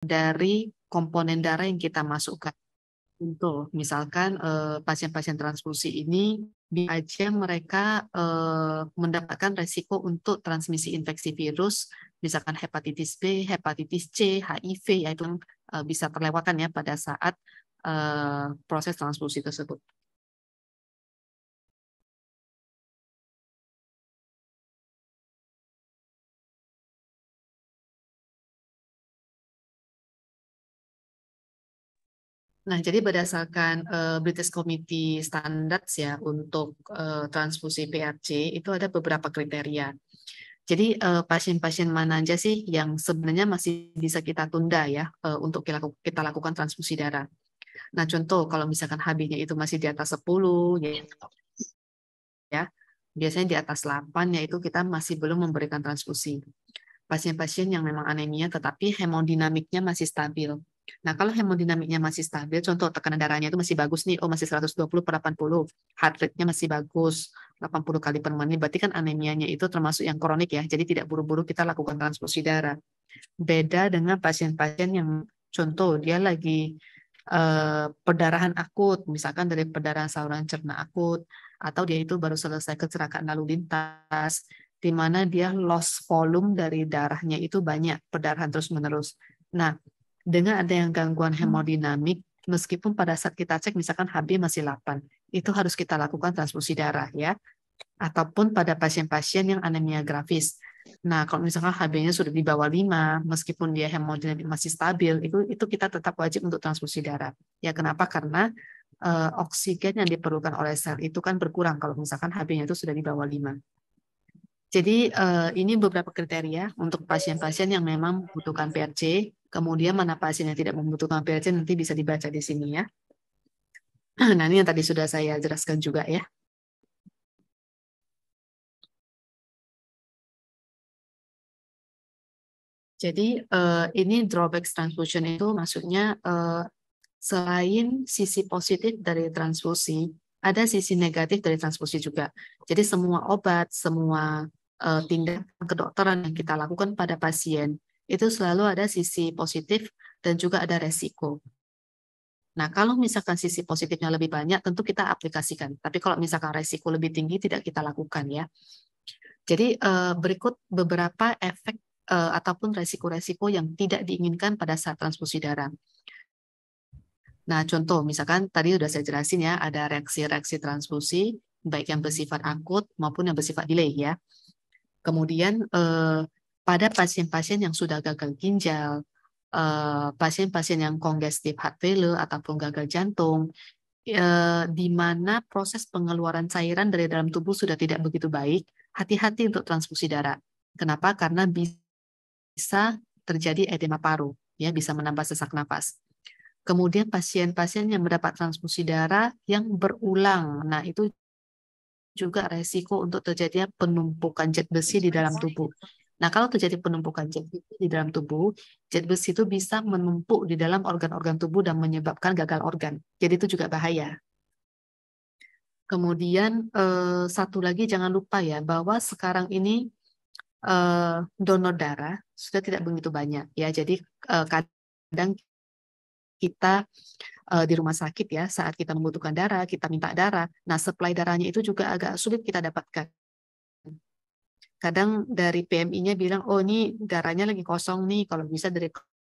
dari komponen darah yang kita masukkan. Untuk misalkan pasien-pasien transfusi ini bisa aja mereka mendapatkan resiko untuk transmisi infeksi virus, misalkan hepatitis B, hepatitis C, HIV, yaitu bisa terlewatkan ya pada saat proses transfusi tersebut. Nah, jadi berdasarkan British Committee Standards ya untuk transfusi PRC itu ada beberapa kriteria. Jadi pasien-pasien mana aja sih yang sebenarnya masih bisa kita tunda ya untuk kita lakukan transfusi darah. Nah, contoh kalau misalkan HB-nya itu masih di atas 10 ya, biasanya di atas 8 yaitu kita masih belum memberikan transfusi. Pasien-pasien yang memang anemia tetapi hemodinamiknya masih stabil. Nah, kalau hemodinamiknya masih stabil, contoh tekanan darahnya itu masih bagus nih, oh masih 120 per 80, heart rate-nya masih bagus, 80 kali per menit, berarti kan anemianya itu termasuk yang kronik ya, jadi tidak buru-buru kita lakukan transfusi darah. Beda dengan pasien-pasien yang contoh dia lagi perdarahan akut, misalkan dari perdarahan saluran cerna akut, atau dia itu baru selesai kecelakaan lalu lintas, di mana dia loss volume dari darahnya itu banyak, perdarahan terus-menerus. Nah, dengan ada yang gangguan hemodinamik, meskipun pada saat kita cek misalkan HB masih 8, itu harus kita lakukan transfusi darah ya. Ataupun pada pasien-pasien yang anemia grafis. Nah, kalau misalkan HB-nya sudah di bawah 5, meskipun dia hemodinamik masih stabil, itu kita tetap wajib untuk transfusi darah. Ya, kenapa? Karena oksigen yang diperlukan oleh sel itu kan berkurang kalau misalkan HB-nya itu sudah di bawah 5. Jadi ini beberapa kriteria untuk pasien-pasien yang memang membutuhkan PRC. Kemudian mana pasien yang tidak membutuhkan PRC nanti bisa dibaca di sini ya. Nah, ini yang tadi sudah saya jelaskan juga ya. Jadi ini drawback transfusion itu maksudnya selain sisi positif dari transfusi, ada sisi negatif dari transfusi juga. Jadi semua obat, semua tindakan kedokteran yang kita lakukan pada pasien itu selalu ada sisi positif dan juga ada resiko. Nah, kalau misalkan sisi positifnya lebih banyak, tentu kita aplikasikan. Tapi kalau misalkan resiko lebih tinggi, tidak kita lakukan ya. Jadi berikut beberapa efek ataupun resiko-resiko yang tidak diinginkan pada saat transfusi darah. Nah, contoh misalkan tadi sudah saya jelasin ya, ada reaksi-reaksi transfusi, baik yang bersifat akut maupun yang bersifat delay ya. Kemudian pada pasien-pasien yang sudah gagal ginjal, pasien-pasien yang congestive heart failure ataupun gagal jantung, di mana proses pengeluaran cairan dari dalam tubuh sudah tidak begitu baik, hati-hati untuk transfusi darah. Kenapa? Karena bisa terjadi edema paru, ya bisa menambah sesak napas. Kemudian pasien-pasien yang mendapat transfusi darah yang berulang, nah itu juga resiko untuk terjadinya penumpukan zat besi di dalam tubuh. Nah, kalau terjadi penumpukan zat besi di dalam tubuh, zat besi itu bisa menumpuk di dalam organ-organ tubuh dan menyebabkan gagal organ. Jadi itu juga bahaya. Kemudian satu lagi jangan lupa ya bahwa sekarang ini donor darah sudah tidak begitu banyak ya. Jadi kadang kita di rumah sakit ya saat kita membutuhkan darah, kita minta darah. Nah, supply darahnya itu juga agak sulit kita dapatkan. Kadang dari PMI-nya bilang, oh ini darahnya lagi kosong nih, kalau bisa dari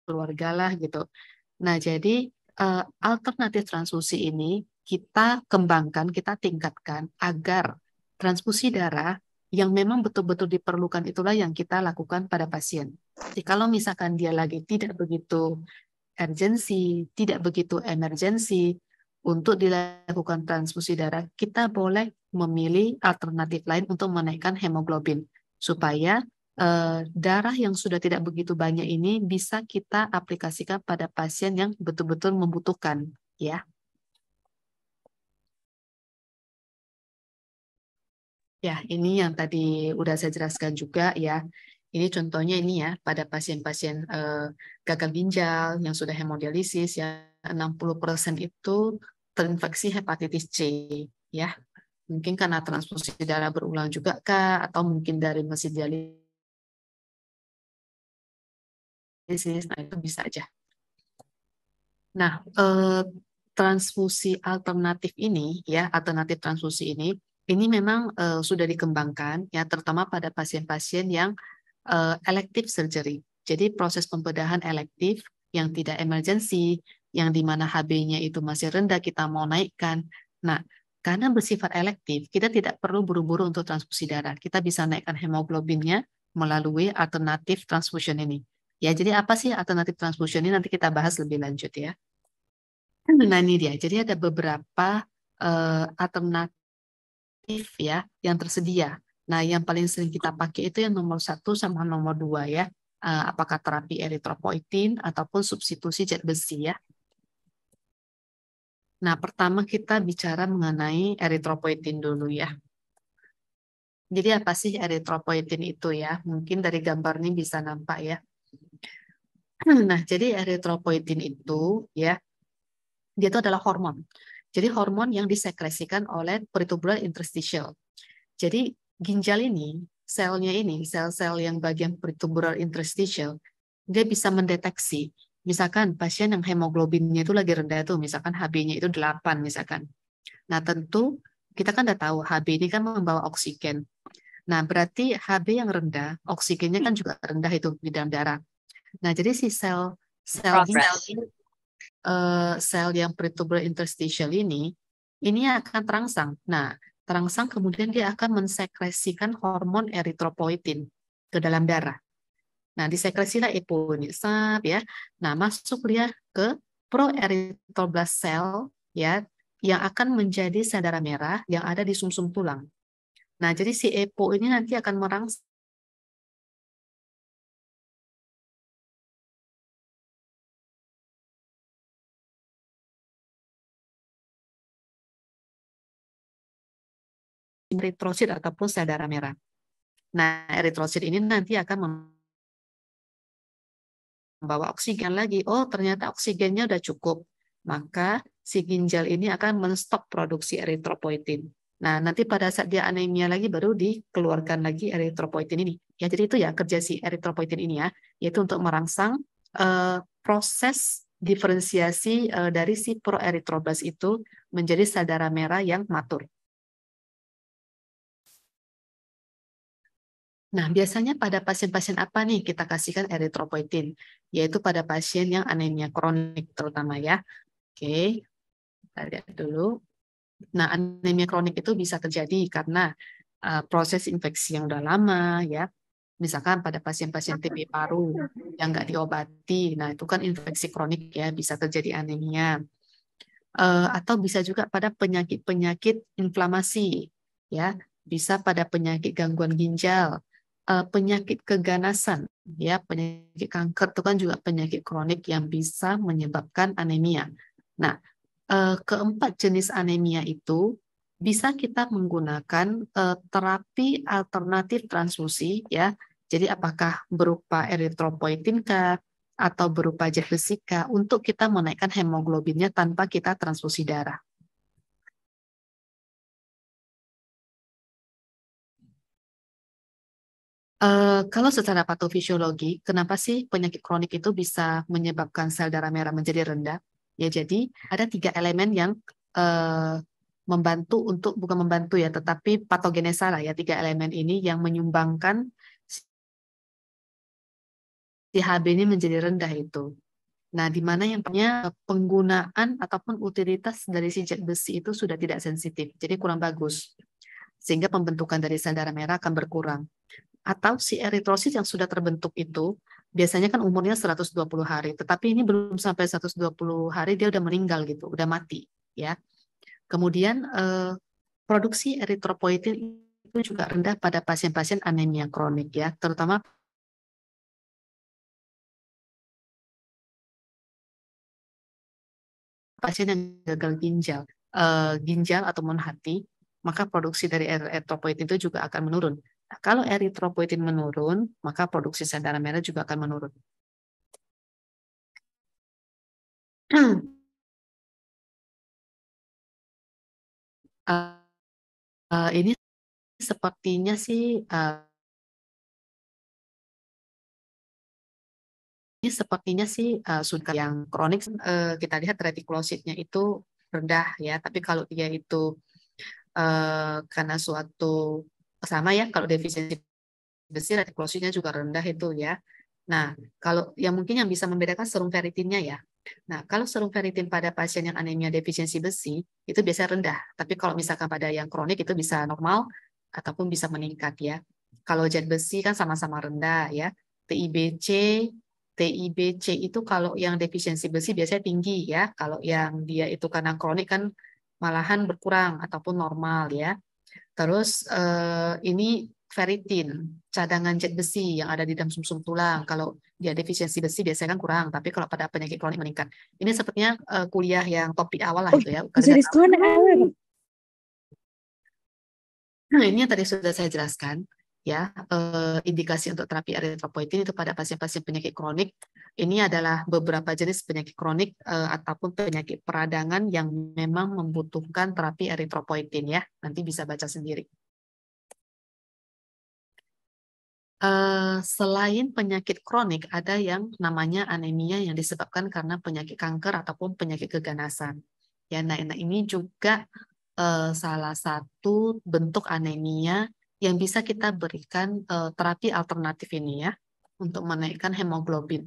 keluarga lah gitu. Nah, jadi alternatif transfusi ini kita kembangkan, kita tingkatkan agar transfusi darah yang memang betul-betul diperlukan itulah yang kita lakukan pada pasien. Jadi kalau misalkan dia lagi tidak begitu urgensi, tidak begitu emergensi untuk dilakukan transfusi darah, kita boleh memilih alternatif lain untuk menaikkan hemoglobin supaya darah yang sudah tidak begitu banyak ini bisa kita aplikasikan pada pasien yang betul-betul membutuhkan, ya. Ya, ini yang tadi udah saya jelaskan juga ya. Ini contohnya ini ya, pada pasien-pasien gagal ginjal yang sudah hemodialisis ya, 60% itu terinfeksi hepatitis C ya. Mungkin karena transfusi darah berulang juga kah, atau mungkin dari mesin dialisis nah itu bisa aja. Nah, transfusi alternatif ini, ya, alternatif transfusi ini memang sudah dikembangkan, ya, terutama pada pasien-pasien yang elective surgery. Jadi proses pembedahan elektif yang tidak emergency, yang di mana HB-nya itu masih rendah, kita mau naikkan. Nah, karena bersifat elektif, kita tidak perlu buru-buru untuk transfusi darah. Kita bisa naikkan hemoglobinnya melalui alternatif transfusion ini. Ya, jadi apa sih alternatif transfusion ini? Nanti kita bahas lebih lanjut ya. Nah, ini dia. Jadi ada beberapa alternatif ya yang tersedia. Nah, yang paling sering kita pakai itu yang nomor 1 sama nomor 2 ya. Apakah terapi eritropoietin ataupun substitusi zat besi ya. Nah, pertama kita bicara mengenai eritropoietin dulu ya. Jadi apa sih eritropoietin itu ya? Mungkin dari gambar ini bisa nampak ya. Nah, jadi eritropoietin itu ya, dia itu adalah hormon. Jadi hormon yang disekresikan oleh peritubular interstitial. Jadi ginjal ini, selnya ini, sel-sel yang bagian peritubular interstitial, dia bisa mendeteksi, misalkan pasien yang hemoglobinnya itu lagi rendah tuh, misalkan HB-nya itu 8 misalkan. Nah tentu kita kan udah tahu HB ini kan membawa oksigen. Nah berarti HB yang rendah, oksigennya kan juga rendah itu di dalam darah. Nah jadi si sel ginjal ini, sel yang peritubular interstitial ini akan terangsang. Nah, terangsang kemudian dia akan mensekresikan hormon eritropoietin ke dalam darah. Nah, disekresilah EPO ini, ya. Nah, masuk dia ke proerythroblast cell, ya, yang akan menjadi sel darah merah yang ada di sumsum tulang. Nah, jadi si EPO ini nanti akan merangsang eritrosit ataupun sel darah merah. Nah, eritrosit ini nanti akan membawa oksigen lagi. Oh, ternyata oksigennya udah cukup. Maka si ginjal ini akan menstop produksi eritropoietin. Nah, nanti pada saat dia anemia lagi baru dikeluarkan lagi eritropoietin ini. Ya, jadi itu ya kerja si eritropoietin ini ya, yaitu untuk merangsang proses diferensiasi dari si proeritroblast itu menjadi sel darah merah yang matur. Nah, biasanya pada pasien-pasien apa nih kita kasihkan eritropoietin? Yaitu pada pasien yang anemia kronik terutama ya. Oke, kita lihat dulu. Nah, anemia kronik itu bisa terjadi karena proses infeksi yang udah lama ya. Misalkan pada pasien-pasien TB paru yang nggak diobati, nah itu kan infeksi kronik ya, bisa terjadi anemia. Atau bisa juga pada penyakit-penyakit inflamasi ya, bisa pada penyakit gangguan ginjal, penyakit keganasan ya, penyakit kanker itu kan juga penyakit kronik yang bisa menyebabkan anemia. Nah, keempat jenis anemia itu bisa kita menggunakan terapi alternatif transfusi ya. Jadi apakah berupa eritropoietin kah atau berupa zat besi kah untuk kita menaikkan hemoglobinnya tanpa kita transfusi darah. Kalau secara patofisiologi, kenapa sih penyakit kronik itu bisa menyebabkan sel darah merah menjadi rendah? Ya, jadi ada 3 elemen yang membantu untuk, bukan membantu ya, tetapi patogenesa lah ya, 3 elemen ini yang menyumbangkan si HB ini menjadi rendah itu. Nah, di mana yang punya penggunaan ataupun utilitas dari si zat besi itu sudah tidak sensitif, jadi kurang bagus. Sehingga pembentukan dari sel darah merah akan berkurang. Atau si eritrosit yang sudah terbentuk itu biasanya kan umurnya 120 hari, tetapi ini belum sampai 120 hari dia udah meninggal gitu, udah mati ya. Kemudian produksi eritropoietin itu juga rendah pada pasien-pasien anemia kronik ya, terutama pasien yang gagal ginjal ataupun hati, maka produksi dari eritropoietin itu juga akan menurun. Nah, kalau eritropoietin menurun, maka produksi sel darah merah juga akan menurun. Ini sepertinya sih ini sepertinya sih sudah yang kronik, kita lihat retikulositnya itu rendah ya, tapi kalau dia itu karena suatu sama ya, kalau defisiensi besi retikulositnya juga rendah itu ya. Nah, kalau yang mungkin yang bisa membedakan serum ferritinnya ya. Nah, kalau serum ferritin pada pasien yang anemia defisiensi besi itu biasanya rendah, tapi kalau misalkan pada yang kronik itu bisa normal ataupun bisa meningkat ya. Kalau zat besi kan sama-sama rendah ya. TIBC TIBC itu kalau yang defisiensi besi biasanya tinggi ya. Kalau yang dia itu karena kronik kan malahan berkurang ataupun normal ya. Terus ini ferritin, cadangan zat besi yang ada di dalam sumsum tulang. Kalau dia defisiensi besi biasanya kan kurang, tapi kalau pada penyakit kronik meningkat. Ini sepertinya kuliah yang topik awal lah Oh, itu ya. bisa diskon awal. Nah, ini yang tadi sudah saya jelaskan ya, indikasi untuk terapi eritropoietin itu pada pasien-pasien penyakit kronik. Ini adalah beberapa jenis penyakit kronik ataupun penyakit peradangan yang memang membutuhkan terapi eritropoietin ya. Nanti bisa baca sendiri. Selain penyakit kronik, ada yang namanya anemia yang disebabkan karena penyakit kanker ataupun penyakit keganasan. Ya, nah ini juga salah satu bentuk anemia yang bisa kita berikan terapi alternatif ini ya, untuk menaikkan hemoglobin.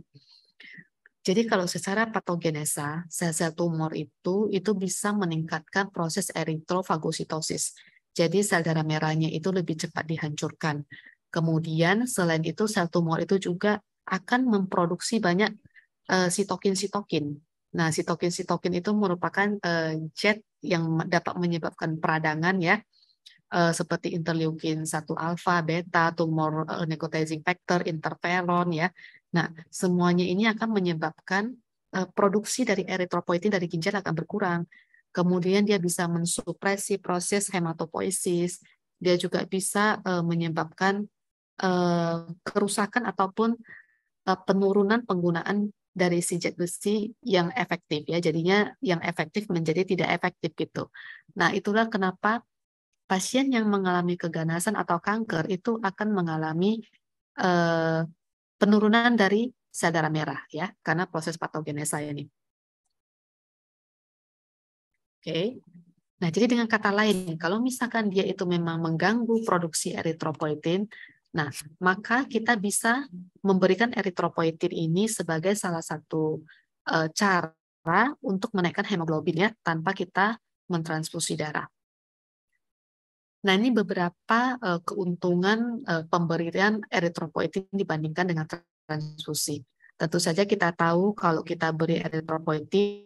Jadi kalau secara patogenesa, sel-sel tumor itu bisa meningkatkan proses eritrofagositosis. Jadi sel darah merahnya itu lebih cepat dihancurkan. Kemudian selain itu sel tumor itu juga akan memproduksi banyak sitokin-sitokin. Nah, sitokin-sitokin itu merupakan zat yang dapat menyebabkan peradangan ya, seperti interleukin 1 alfa, beta, tumor necrotizing factor, interferon ya. Nah, semuanya ini akan menyebabkan produksi dari eritropoietin dari ginjal akan berkurang. Kemudian dia bisa mensupresi proses hematopoiesis. Dia juga bisa menyebabkan kerusakan ataupun penurunan penggunaan dari si zat besi yang efektif ya. Jadinya yang efektif menjadi tidak efektif gitu. Nah, itulah kenapa pasien yang mengalami keganasan atau kanker itu akan mengalami eh, penurunan dari sel darah merah ya, karena proses patogenesa ini. Oke. Nah, jadi dengan kata lain, kalau misalkan dia itu memang mengganggu produksi eritropoietin, nah, maka kita bisa memberikan eritropoietin ini sebagai salah satu cara untuk menaikkan hemoglobin ya, tanpa kita mentransfusi darah. Nah, ini beberapa keuntungan pemberian eritropoietin dibandingkan dengan transfusi. Tentu saja kita tahu kalau kita beri eritropoietin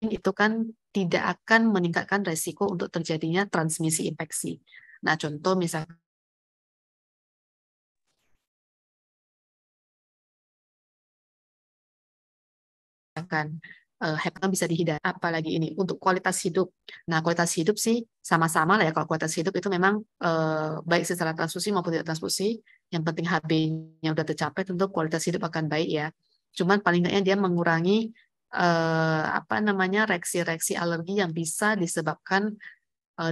itu kan tidak akan meningkatkan resiko untuk terjadinya transmisi infeksi. Nah, contoh misalkan HEPA bisa dihindari, apalagi ini untuk kualitas hidup. Nah, kualitas hidup sih sama-sama lah ya. Kalau kualitas hidup itu memang baik secara transfusi maupun tidak transfusi, yang penting HB-nya udah tercapai, tentu kualitas hidup akan baik ya. Cuman paling enggaknya dia mengurangi apa namanya reaksi-reaksi alergi yang bisa disebabkan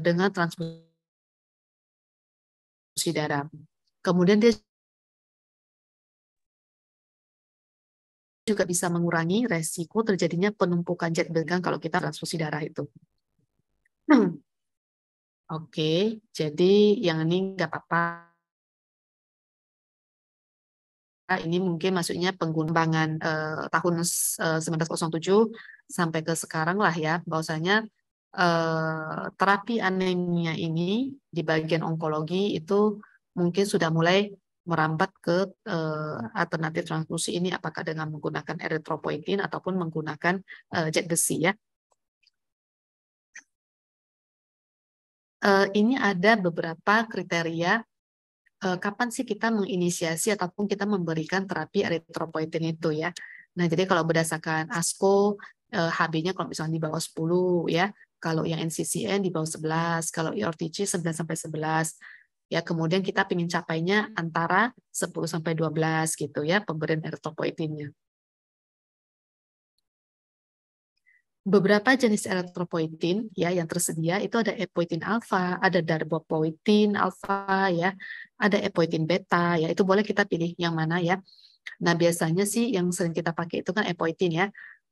dengan transfusi darah. Kemudian dia juga bisa mengurangi resiko terjadinya penumpukan zat besi kalau kita transfusi darah itu. Oke, jadi yang ini nggak apa-apa. Ini mungkin maksudnya pengembangan tahun 1907 sampai ke sekarang lah ya, bahwasanya terapi anemia ini di bagian onkologi itu mungkin sudah mulai merambat ke alternatif transfusi ini, apakah dengan menggunakan eritropoietin ataupun menggunakan zat besi ya. Ini ada beberapa kriteria kapan sih kita menginisiasi ataupun kita memberikan terapi eritropoietin itu ya. Nah, jadi kalau berdasarkan ASCO, HB-nya kalau misalnya di bawah 10 ya, kalau yang NCCN di bawah 11, kalau ERTC 9 sampai 11. Ya, kemudian kita ingin capainya antara 10 sampai 12 gitu ya, pemberian eritropoietinnya. Beberapa jenis eritropoietin ya yang tersedia itu ada epoetin alfa, ada darbepoetin alfa ya, ada epoetin beta ya. Itu boleh kita pilih yang mana ya. Nah, biasanya sih yang sering kita pakai itu kan epoetin ya.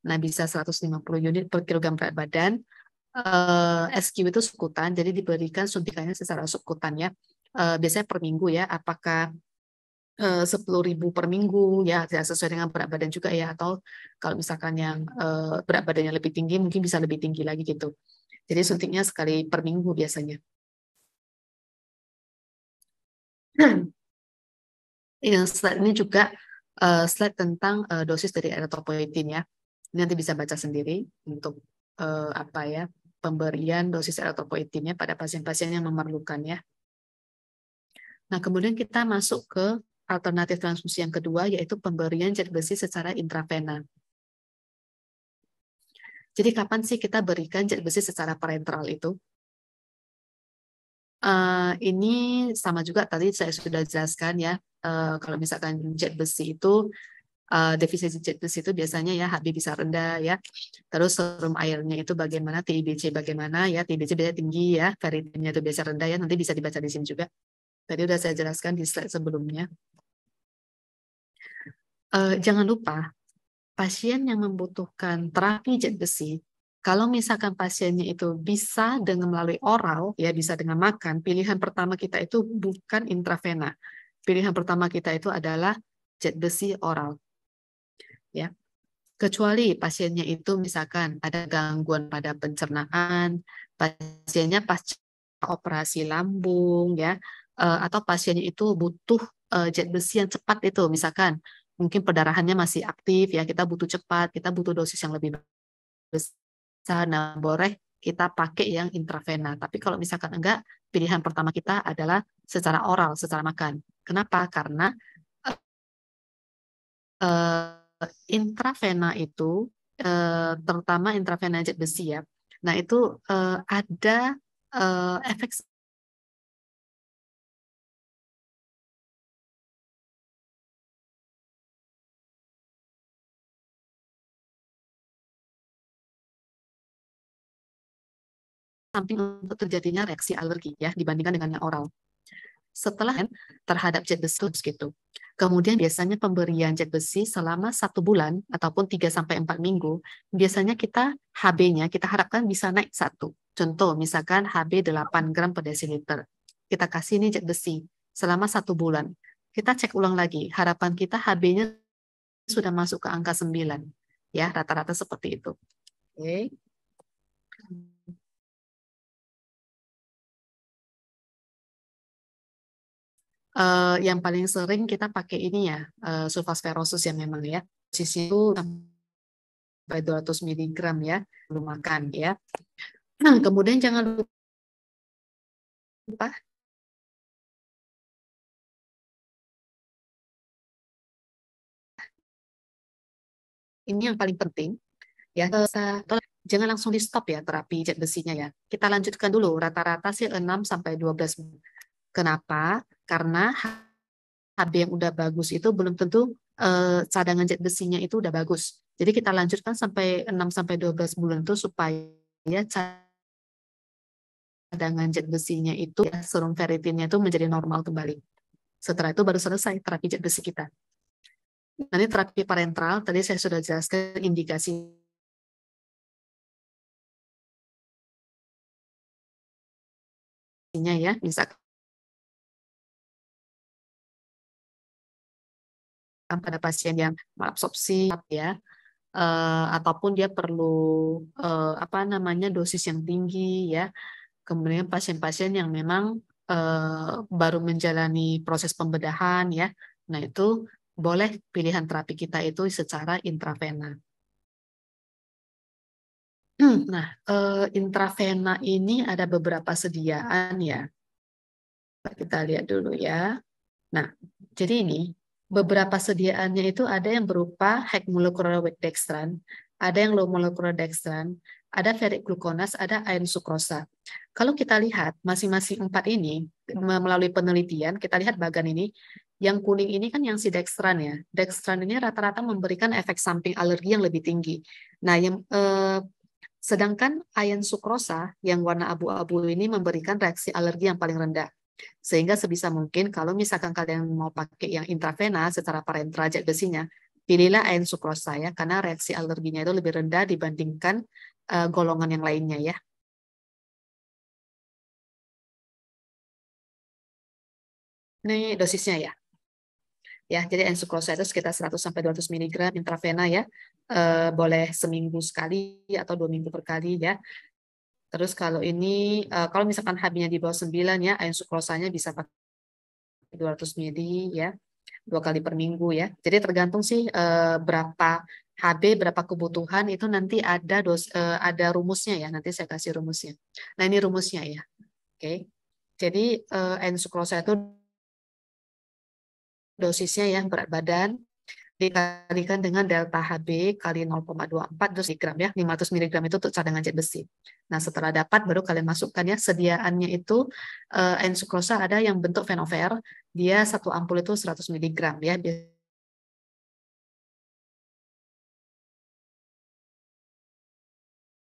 Nah, bisa 150 unit per kilogram berat badan. SQ itu subkutan, jadi diberikan suntikannya secara subkutan ya. Biasanya per minggu ya. Apakah 10.000 per minggu ya, ya sesuai dengan berat badan juga ya. Atau kalau misalkan yang berat badannya lebih tinggi, mungkin bisa lebih tinggi lagi gitu. Jadi suntiknya sekali per minggu biasanya. Slide ini juga slide tentang dosis dari erythropoietin ya. Ini nanti bisa baca sendiri untuk apa ya, pemberian dosis erythropoietinnya pada pasien-pasien yang memerlukan ya. Nah, kemudian kita masuk ke alternatif transfusi yang kedua, yaitu pemberian zat besi secara intravena. Jadi kapan sih kita berikan zat besi secara parenteral itu? Ini sama juga tadi saya sudah jelaskan ya. Kalau misalkan zat besi itu defisisi zat besi itu biasanya ya HB bisa rendah ya. Terus serum airnya itu bagaimana, TIBC bagaimana ya. TIBC biasanya tinggi ya, ferritinnya itu biasa rendah ya. Nanti bisa dibaca di sini juga. Tadi udah saya jelaskan di slide sebelumnya. Jangan lupa pasien yang membutuhkan terapi zat besi, kalau misalkan pasiennya itu bisa dengan melalui oral, ya bisa dengan makan, pilihan pertama kita itu bukan intravena. Pilihan pertama kita itu adalah zat besi oral. Ya, kecuali pasiennya itu misalkan ada gangguan pada pencernaan, pasiennya pasca operasi lambung, ya, atau pasiennya itu butuh zat besi yang cepat itu, misalkan mungkin perdarahannya masih aktif, ya kita butuh cepat, kita butuh dosis yang lebih besar, nah boleh kita pakai yang intravena. Tapi kalau misalkan enggak, pilihan pertama kita adalah secara oral, secara makan. Kenapa? Karena intravena itu, terutama intravena zat besi ya, nah itu ada efek samping untuk terjadinya reaksi alergi ya dibandingkan dengan yang oral. Setelah terhadap zat besi gitu. Kemudian biasanya pemberian zat besi selama 1 bulan ataupun 3 sampai 4 minggu, biasanya kita HB-nya kita harapkan bisa naik 1. Contoh misalkan HB 8 gram per desiliter. Kita kasih ini zat besi selama 1 bulan. Kita cek ulang lagi, harapan kita HB-nya sudah masuk ke angka 9. Ya, rata-rata seperti itu. Oke. Yang paling sering kita pakai ini ya, sulfasferosus ya memang ya. Sisi itu sampai 200 miligram ya, belum makan ya. Nah, kemudian jangan lupa ini yang paling penting ya, jangan langsung di stop ya terapi zat besinya ya. Kita lanjutkan dulu rata-rata sih 6 sampai 12 minggu. Kenapa? Karena HB yang udah bagus itu belum tentu cadangan zat besinya itu udah bagus. Jadi kita lanjutkan sampai 6 sampai 12 bulan itu supaya cadangan zat besinya itu ya, serum ferritinnya itu menjadi normal kembali. Setelah itu baru selesai terapi zat besi kita. Nanti terapi parenteral tadi saya sudah jelaskan indikasi ya, misalkan pada pasien yang malabsorpsi ya, ataupun dia perlu apa namanya dosis yang tinggi ya. Kemudian pasien-pasien yang memang baru menjalani proses pembedahan ya. Nah, itu boleh pilihan terapi kita itu secara intravena. Nah, intravena ini ada beberapa sediaan ya. Kita lihat dulu ya. Nah, jadi ini beberapa sediaannya itu ada yang berupa high molecular weight dextran, ada yang low molecular dextran, ada ferric gluconase, ada iron sukrosa. Kalau kita lihat masing-masing 4 ini melalui penelitian, kita lihat bagan ini, yang kuning ini kan yang si dextran ya. Dextran ini rata-rata memberikan efek samping alergi yang lebih tinggi. Nah, yang sedangkan iron sukrosa yang warna abu-abu ini memberikan reaksi alergi yang paling rendah. Sehingga sebisa mungkin kalau misalkan kalian mau pakai yang intravena secara parenteral zat besinya, pilihlah iron sukrosa ya, karena reaksi alerginya itu lebih rendah dibandingkan golongan yang lainnya ya. Ini dosisnya ya. Ya, jadi ensukrosa itu sekitar 100 sampai 200 mg intravena ya. Boleh seminggu sekali atau 2 minggu per kali ya. Terus kalau ini kalau misalkan HB-nya di bawah 9 ya, ensukrosanya bisa pakai 200 ml ya, 2 kali per minggu ya. Jadi tergantung sih berapa HB, berapa kebutuhan itu nanti ada rumusnya ya. Nanti saya kasih rumusnya. Nah, ini rumusnya ya. Oke. Jadi ensukrosa itu dosisnya ya berat badan dikalikan dengan delta HB kali 0,24 terus miligram ya, 500 miligram itu untuk cadangan zat besi. Nah, setelah dapat baru kalian masukkan ya, sediaannya itu N-sukrosa ada yang bentuk venover, dia satu ampul itu 100 miligram ya.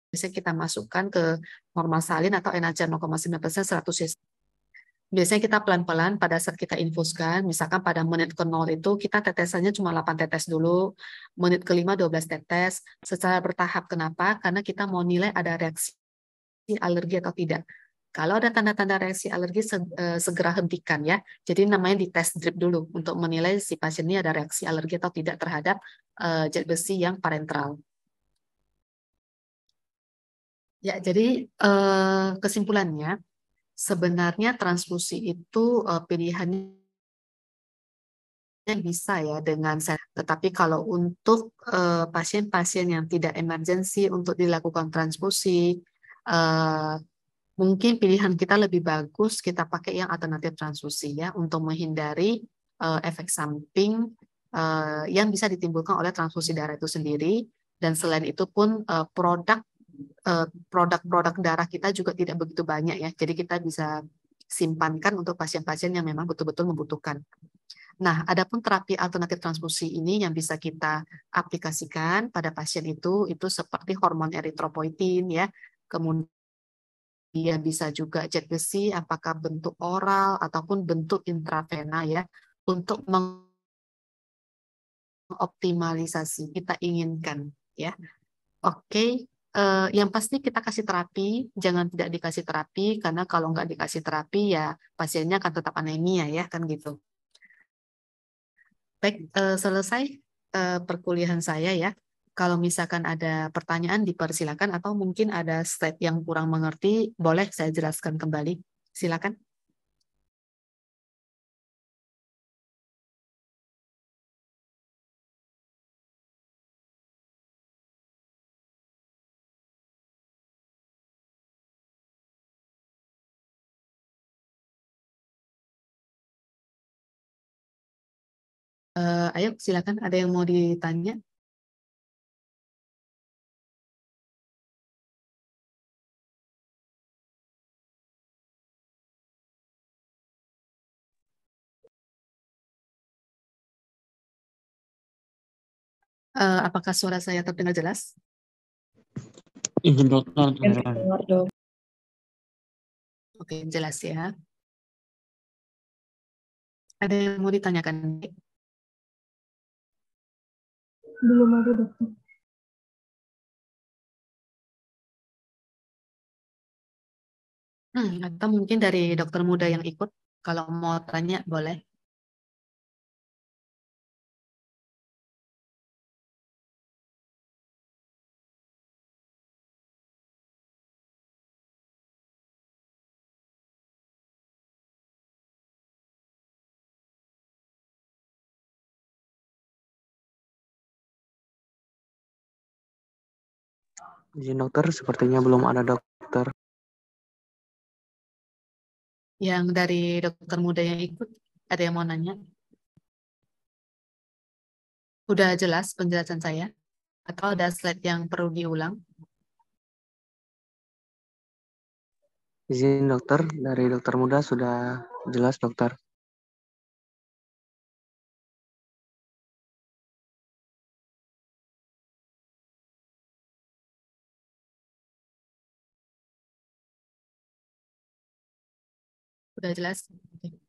Biasanya kita masukkan ke normal salin atau NaCl 0,9% 100 cc. Biasanya kita pelan-pelan pada saat kita infuskan, misalkan pada menit ke 0 itu kita tetesannya cuma 8 tetes dulu, menit ke 5 12 tetes, secara bertahap. Kenapa? Karena kita mau nilai ada reaksi alergi atau tidak. Kalau ada tanda-tanda reaksi alergi, segera hentikan ya. Jadi namanya di tes drip dulu untuk menilai si pasien ini ada reaksi alergi atau tidak terhadap zat besi yang parenteral. Ya, jadi kesimpulannya sebenarnya transfusi itu pilihannya bisa ya dengan saya. Tetapi kalau untuk pasien-pasien yang tidak emergensi untuk dilakukan transfusi, eh, mungkin pilihan kita lebih bagus kita pakai yang alternatif transfusi ya untuk menghindari efek samping yang bisa ditimbulkan oleh transfusi darah itu sendiri. Dan selain itu pun produk-produk darah kita juga tidak begitu banyak ya. Jadi kita bisa simpankan untuk pasien-pasien yang memang betul-betul membutuhkan. Nah, adapun terapi alternatif transfusi ini yang bisa kita aplikasikan pada pasien itu seperti hormon eritropoietin ya, kemudian bisa juga zat besi, apakah bentuk oral ataupun bentuk intravena ya, untuk mengoptimalisasi kita inginkan ya. Oke, yang pasti kita kasih terapi, jangan tidak dikasih terapi karena kalau nggak dikasih terapi ya pasiennya akan tetap anemia ya kan gitu. Baik, selesai perkuliahan saya ya. Kalau misalkan ada pertanyaan dipersilakan atau mungkin ada slide yang kurang mengerti, boleh saya jelaskan kembali. Silakan. Ayo silakan, ada yang mau ditanya? Apakah suara saya terdengar jelas? Izin dokter. Oke, jelas ya. Ada yang mau ditanyakan? Belum ada dokter. Atau mungkin dari dokter muda yang ikut, kalau mau tanya boleh. Izin dokter, sepertinya belum ada dokter. Yang dari dokter muda yang ikut, ada yang mau nanya? Udah jelas penjelasan saya? Atau ada slide yang perlu diulang? Izin dokter, dari dokter muda sudah jelas dokter. Udah jelas? Oke.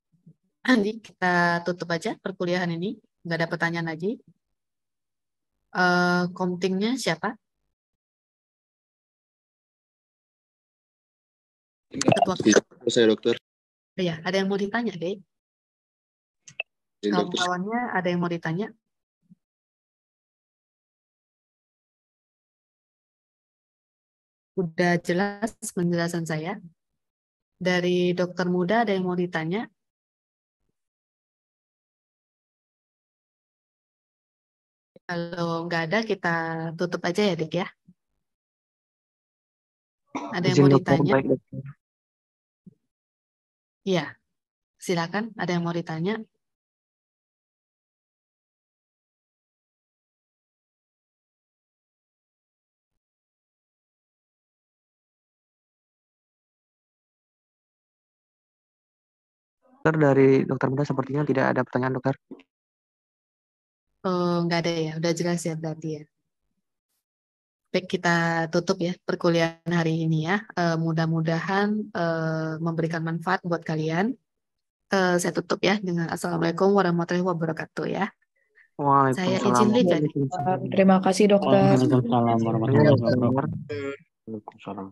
Nanti kita tutup aja perkuliahan ini. Nggak ada pertanyaan lagi. Komtingnya siapa? Ketua. Saya dokter. Ya, ada yang mau ditanya, deh? Kawan-kawannya ada yang mau ditanya? Udah jelas penjelasan saya? Dari dokter muda ada yang mau ditanya? Kalau nggak ada, kita tutup aja ya, Dik ya. Ada yang Izin mau dokter, ditanya? baik dokter. Iya, silakan. Ada yang mau ditanya? Dokter, dari dokter muda sepertinya tidak ada pertanyaan dokter. Nggak ada ya, udah jelas ya berarti ya. Baik, kita tutup ya perkuliahan hari ini ya. Mudah-mudahan memberikan manfaat buat kalian. Saya tutup ya dengan Assalamualaikum warahmatullahi wabarakatuh ya. Saya izin Waalaikumsalam. live ya. Terima kasih dokter. Waalaikumsalam warahmatullahi wabarakatuh. Dokter. Waalaikumsalam.